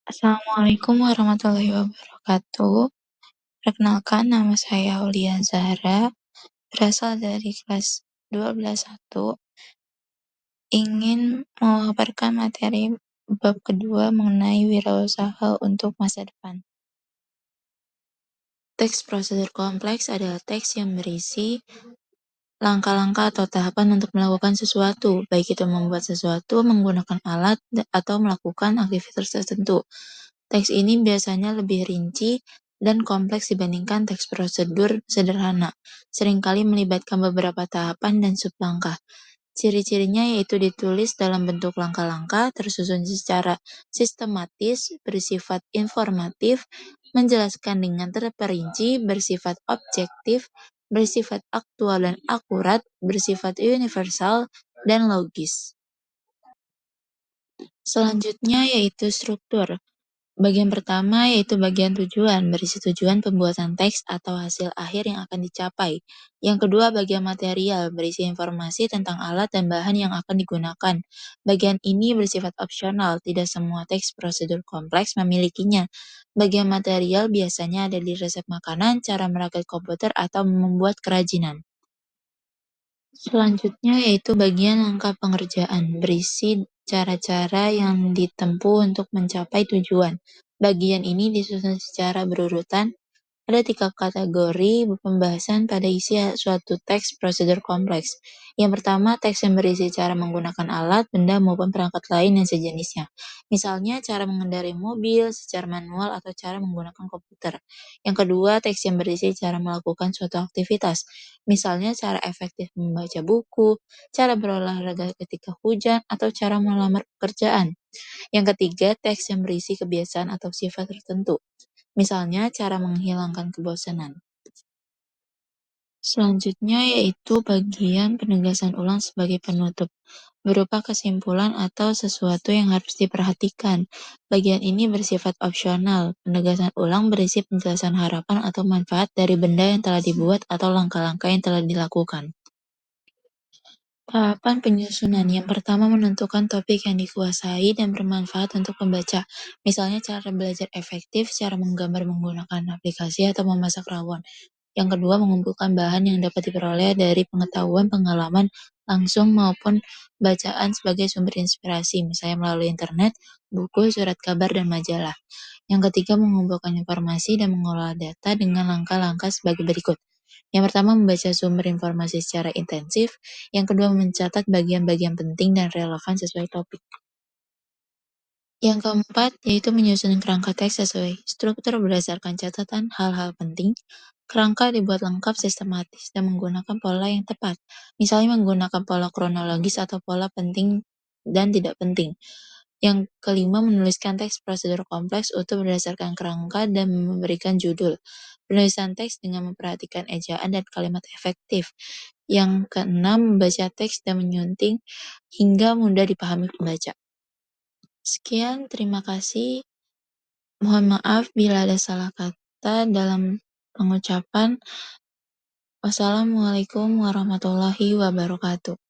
Assalamualaikum warahmatullahi wabarakatuh. Perkenalkan nama saya Aulia Zahra, berasal dari kelas 12 1, ingin memaparkan materi bab kedua mengenai wirausaha untuk masa depan. Teks prosedur kompleks adalah teks yang berisi langkah-langkah atau tahapan untuk melakukan sesuatu, baik itu membuat sesuatu menggunakan alat atau melakukan aktivitas tertentu. Teks ini biasanya lebih rinci dan kompleks dibandingkan teks prosedur sederhana, seringkali melibatkan beberapa tahapan dan sublangkah. Ciri-cirinya yaitu ditulis dalam bentuk langkah-langkah, tersusun secara sistematis, bersifat informatif, menjelaskan dengan terperinci, bersifat objektif, bersifat aktual dan akurat, bersifat universal, dan logis. Selanjutnya yaitu struktur. Bagian pertama yaitu bagian tujuan, berisi tujuan pembuatan teks atau hasil akhir yang akan dicapai. Yang kedua bagian material, berisi informasi tentang alat dan bahan yang akan digunakan. Bagian ini bersifat opsional, tidak semua teks prosedur kompleks memilikinya. Bagian material biasanya ada di resep makanan, cara merakit komputer, atau membuat kerajinan. Selanjutnya yaitu bagian langkah pengerjaan, berisi cara-cara yang ditempuh untuk mencapai tujuan. Bagian ini disusun secara berurutan. Ada 3 kategori pembahasan pada isi suatu teks prosedur kompleks. Yang pertama, teks yang berisi cara menggunakan alat, benda, maupun perangkat lain yang sejenisnya. Misalnya, cara mengendarai mobil secara manual atau cara menggunakan komputer. Yang kedua, teks yang berisi cara melakukan suatu aktivitas. Misalnya, cara efektif membaca buku, cara berolahraga ketika hujan, atau cara melamar pekerjaan. Yang ketiga, teks yang berisi kebiasaan atau sifat tertentu. Misalnya, cara menghilangkan kebosanan. Selanjutnya yaitu bagian penegasan ulang sebagai penutup, berupa kesimpulan atau sesuatu yang harus diperhatikan. Bagian ini bersifat opsional. Penegasan ulang berisi penjelasan harapan atau manfaat dari benda yang telah dibuat atau langkah-langkah yang telah dilakukan. Tahapan penyusunan. Yang pertama, menentukan topik yang dikuasai dan bermanfaat untuk pembaca. Misalnya cara belajar efektif, cara menggambar menggunakan aplikasi, atau memasak rawon. Yang kedua, mengumpulkan bahan yang dapat diperoleh dari pengetahuan, pengalaman langsung maupun bacaan sebagai sumber inspirasi, misalnya melalui internet, buku, surat kabar, dan majalah. Yang ketiga, mengumpulkan informasi dan mengolah data dengan langkah-langkah sebagai berikut. Yang pertama, membaca sumber informasi secara intensif. Yang kedua, mencatat bagian-bagian penting dan relevan sesuai topik. Yang keempat, yaitu menyusun kerangka teks sesuai struktur berdasarkan catatan hal-hal penting. Kerangka dibuat lengkap, sistematis, dan menggunakan pola yang tepat. Misalnya menggunakan pola kronologis atau pola penting dan tidak penting. Yang kelima, menuliskan teks prosedur kompleks utuh berdasarkan kerangka dan memberikan judul. Penulisan teks dengan memperhatikan ejaan dan kalimat efektif. Yang keenam, membaca teks dan menyunting hingga mudah dipahami pembaca. Sekian, terima kasih. Mohon maaf bila ada salah kata dalam pengucapan. Wassalamualaikum warahmatullahi wabarakatuh.